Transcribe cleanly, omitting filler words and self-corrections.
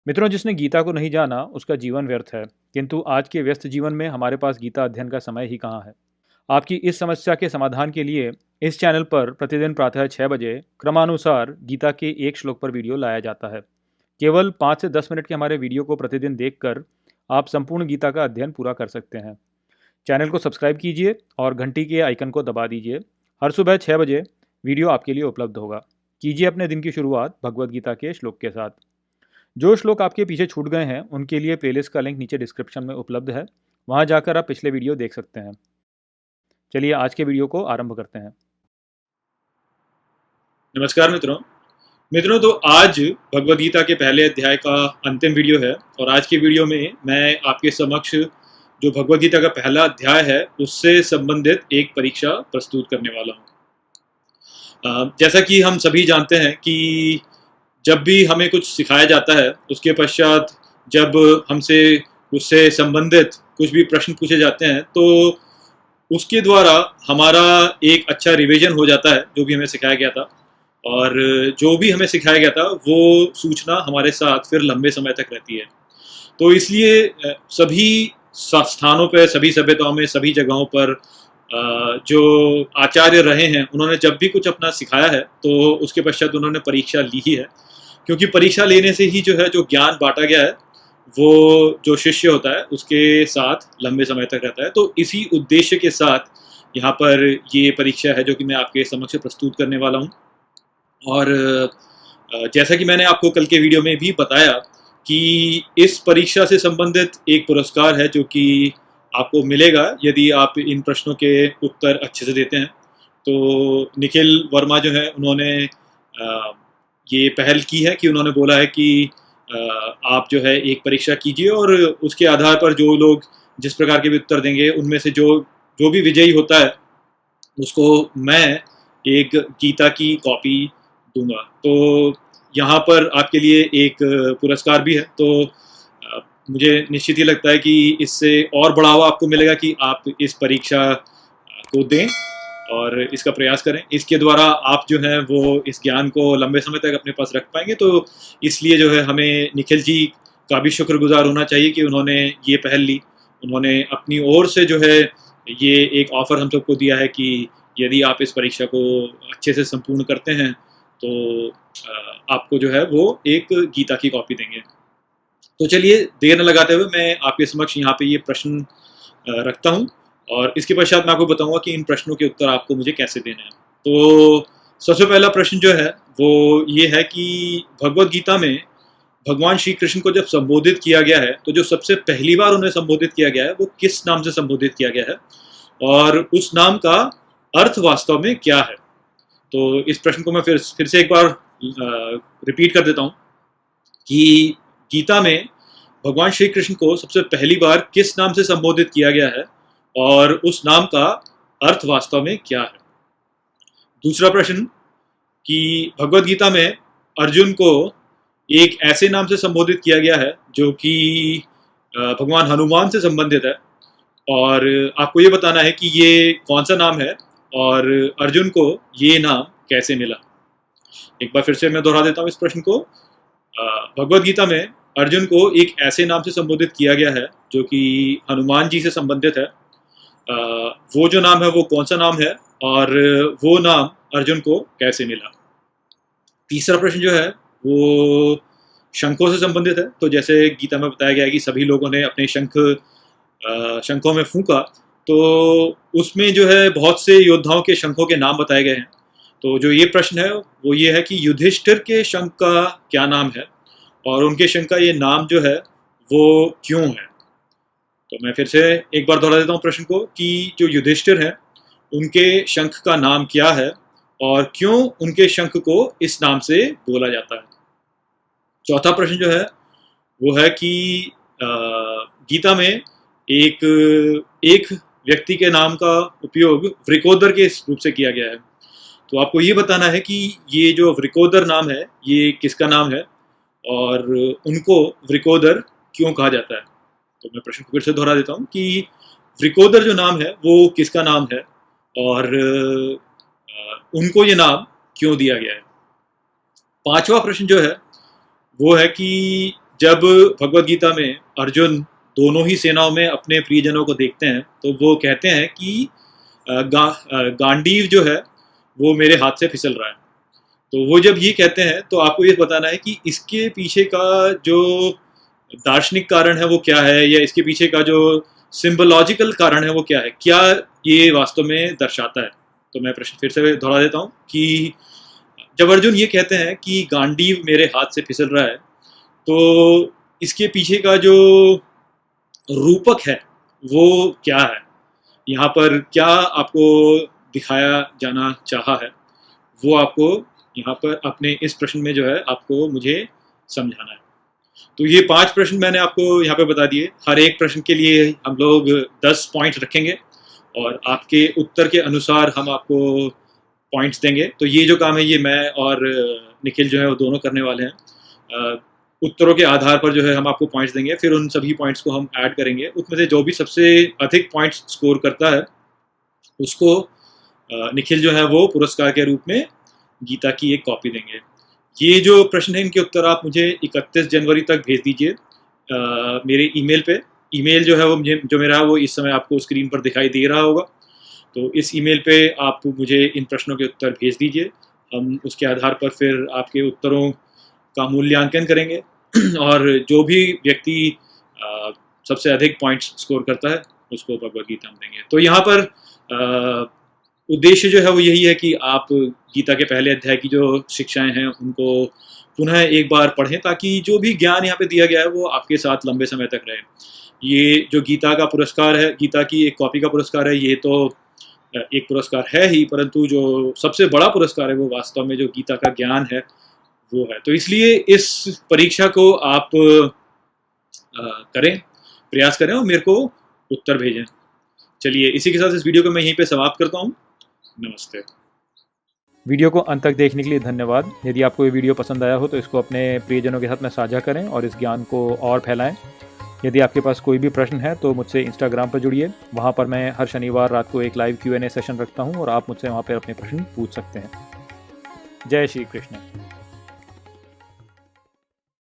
मित्रों, जिसने गीता को नहीं जाना उसका जीवन व्यर्थ है। किंतु आज के व्यस्त जीवन में हमारे पास गीता अध्ययन का समय ही कहाँ है। आपकी इस समस्या के समाधान के लिए इस चैनल पर प्रतिदिन प्रातः 6 बजे क्रमानुसार गीता के एक श्लोक पर वीडियो लाया जाता है। केवल 5 से 10 मिनट के हमारे वीडियो को प्रतिदिन देखकर आप संपूर्ण गीता का अध्ययन पूरा कर सकते हैं। चैनल को सब्सक्राइब कीजिए और घंटी के आइकन को दबा दीजिए। हर सुबह 6 बजे वीडियो आपके लिए उपलब्ध होगा। कीजिए अपने दिन की शुरुआत भगवत गीता के श्लोक के साथ। जो श्लोक आपके पीछे छूट गए हैं उनके लिए प्लेलिस्ट का लिंक नीचे डिस्क्रिप्शन में उपलब्ध है। वहां जाकर आप पिछले वीडियो देख सकते हैं। चलिए आज के वीडियो को आरंभ करते हैं। नमस्कार मित्रों। तो आज भगवद गीता के पहले अध्याय का अंतिम वीडियो है और आज के वीडियो में मैं आपके समक्ष जो भगवद गीता का पहला अध्याय है उससे संबंधित एक परीक्षा प्रस्तुत करने वाला हूँ। जैसा कि हम सभी जानते हैं कि जब भी हमें कुछ सिखाया जाता है उसके पश्चात जब हमसे उससे संबंधित कुछ भी प्रश्न पूछे जाते हैं तो उसके द्वारा हमारा एक अच्छा रिवीजन हो जाता है जो भी हमें सिखाया गया था, और जो भी हमें सिखाया गया था वो सूचना हमारे साथ फिर लंबे समय तक रहती है। तो इसलिए सभी स्थानों पर, सभी सभ्यताओं में, सभी जगहों पर जो आचार्य रहे हैं उन्होंने जब भी कुछ अपना सिखाया है तो उसके पश्चात उन्होंने परीक्षा ली ही है, क्योंकि परीक्षा लेने से ही जो है जो ज्ञान बांटा गया है वो जो शिष्य होता है उसके साथ लंबे समय तक रहता है। तो इसी उद्देश्य के साथ यहाँ पर ये परीक्षा है जो कि मैं आपके समक्ष प्रस्तुत करने वाला हूँ। और जैसा कि मैंने आपको कल के वीडियो में भी बताया कि इस परीक्षा से संबंधित एक पुरस्कार है जो कि आपको मिलेगा यदि आप इन प्रश्नों के उत्तर अच्छे से देते हैं। तो निखिल वर्मा जो है उन्होंने ये पहल की है कि उन्होंने बोला है कि आप जो है एक परीक्षा कीजिए और उसके आधार पर जो लोग जिस प्रकार के भी उत्तर देंगे उनमें से जो जो भी विजयी होता है उसको मैं एक गीता की कॉपी दूंगा। तो यहाँ पर आपके लिए एक पुरस्कार भी है। तो मुझे निश्चित ही लगता है कि इससे और बढ़ावा आपको मिलेगा कि आप इस परीक्षा को दें और इसका प्रयास करें। इसके द्वारा आप जो है वो इस ज्ञान को लंबे समय तक अपने पास रख पाएंगे। तो इसलिए जो है हमें निखिल जी का भी शुक्रगुजार होना चाहिए कि उन्होंने ये पहल ली। उन्होंने अपनी ओर से जो है ये एक ऑफ़र हम सबको दिया है कि यदि आप इस परीक्षा को अच्छे से संपूर्ण करते हैं तो आपको जो है वो एक गीता की कॉपी देंगे। तो चलिए देर न लगाते हुए मैं आपके समक्ष यहाँ पे ये प्रश्न रखता हूँ और इसके पश्चात मैं आपको बताऊंगा कि इन प्रश्नों के उत्तर आपको मुझे कैसे देने हैं। तो सबसे पहला प्रश्न जो है वो ये है कि भगवद गीता में भगवान श्री कृष्ण को जब संबोधित किया गया है तो जो सबसे पहली बार उन्हें संबोधित किया गया है वो किस नाम से संबोधित किया गया है और उस नाम का अर्थ वास्तव में क्या है। तो इस प्रश्न को मैं फिर से एक बार रिपीट कर देता हूँ कि गीता में भगवान श्री कृष्ण को सबसे पहली बार किस नाम से संबोधित किया गया है और उस नाम का अर्थ वास्तव में क्या है। दूसरा प्रश्न कि भगवद गीता में अर्जुन को एक ऐसे नाम से संबोधित किया गया है जो कि भगवान हनुमान से संबंधित है, और आपको ये बताना है कि ये कौन सा नाम है और अर्जुन को ये नाम कैसे मिला। एक बार फिर से मैं दोहरा देता हूँ इस प्रश्न को। भगवद गीता में अर्जुन को एक ऐसे नाम से संबोधित किया गया है जो कि हनुमान जी से संबंधित है। वो जो नाम है वो कौन सा नाम है और वो नाम अर्जुन को कैसे मिला। तीसरा प्रश्न जो है वो शंखों से संबंधित है। तो जैसे गीता में बताया गया है कि सभी लोगों ने अपने शंखों में फूंका, तो उसमें जो है बहुत से योद्धाओं के शंखों के नाम बताए गए हैं। तो जो ये प्रश्न है वो ये है कि युधिष्ठिर के शंख का क्या नाम है और उनके शंख का ये नाम जो है वो क्यों है। तो मैं फिर से एक बार दोहरा देता हूँ प्रश्न को कि जो युधिष्ठिर हैं उनके शंख का नाम क्या है और क्यों उनके शंख को इस नाम से बोला जाता है। चौथा प्रश्न जो है वो है कि गीता में एक एक व्यक्ति के नाम का उपयोग वृकोदर के रूप से किया गया है। तो आपको ये बताना है कि ये जो वृकोदर नाम है ये किसका नाम है और उनको वृकोदर क्यों कहा जाता है। तो मैं प्रश्न को फिर से दोहरा देता हूँ कि वृकोदर जो नाम है वो किसका नाम है और उनको ये नाम क्यों दिया गया है। पांचवा प्रश्न जो है वो है कि जब भगवद गीता में अर्जुन दोनों ही सेनाओं में अपने प्रियजनों को देखते हैं तो वो कहते हैं कि गांडीव जो है वो मेरे हाथ से फिसल रहा है। तो वो जब ये कहते हैं तो आपको ये बताना है कि इसके पीछे का जो दार्शनिक कारण है वो क्या है, या इसके पीछे का जो सिंबोलॉजिकल कारण है वो क्या है, क्या ये वास्तव में दर्शाता है। तो मैं प्रश्न फिर से दोहरा देता हूँ कि जब अर्जुन ये कहते हैं कि गांडीव मेरे हाथ से फिसल रहा है, तो इसके पीछे का जो रूपक है वो क्या है, यहाँ पर क्या आपको दिखाया जाना चाहा है, वो आपको यहाँ पर अपने इस प्रश्न में जो है आपको मुझे समझाना है। तो ये 5 प्रश्न मैंने आपको यहाँ पे बता दिए। हर एक प्रश्न के लिए हम लोग 10 पॉइंट रखेंगे और आपके उत्तर के अनुसार हम आपको पॉइंट्स देंगे। तो ये जो काम है ये मैं और निखिल जो है वो दोनों करने वाले हैं। उत्तरों के आधार पर जो है हम आपको पॉइंट्स देंगे, फिर उन सभी पॉइंट्स को हम ऐड करेंगे। उसमें से जो भी सबसे अधिक पॉइंट्स स्कोर करता है उसको निखिल जो है वो पुरस्कार के रूप में गीता की एक कॉपी देंगे। ये जो प्रश्न है इनके उत्तर आप मुझे 31 जनवरी तक भेज दीजिए मेरे ईमेल पे। ईमेल जो है वो जो मेरा है वो इस समय आपको स्क्रीन पर दिखाई दे रहा होगा। तो इस ईमेल पे आप मुझे इन प्रश्नों के उत्तर भेज दीजिए। हम उसके आधार पर फिर आपके उत्तरों का मूल्यांकन करेंगे और जो भी व्यक्ति सबसे अधिक पॉइंट्स स्कोर करता है उसको भगवद गीता हम देंगे। तो यहाँ पर उद्देश्य जो है वो यही है कि आप गीता के पहले अध्याय की जो शिक्षाएं हैं उनको पुनः एक बार पढ़ें, ताकि जो भी ज्ञान यहाँ पे दिया गया है वो आपके साथ लंबे समय तक रहे। ये जो गीता का पुरस्कार है, गीता की एक कॉपी का पुरस्कार है, ये तो एक पुरस्कार है ही, परंतु जो सबसे बड़ा पुरस्कार है वो वास्तव में जो गीता का ज्ञान है वो है। तो इसलिए इस परीक्षा को आप करें, प्रयास करें और मेरे को उत्तर भेजें। चलिए इसी के साथ इस वीडियो को मैं यहीं पे समाप्त करता हूँ। नमस्ते। वीडियो को अंत तक देखने के लिए धन्यवाद। यदि आपको ये वीडियो पसंद आया हो तो इसको अपने प्रियजनों के साथ में साझा करें और इस ज्ञान को और फैलाएं। यदि आपके पास कोई भी प्रश्न है तो मुझसे इंस्टाग्राम पर जुड़िए। वहाँ पर मैं हर शनिवार रात को एक लाइव Q&A सेशन रखता हूँ और आप मुझसे वहाँ पर अपने प्रश्न पूछ सकते हैं। जय श्री कृष्ण।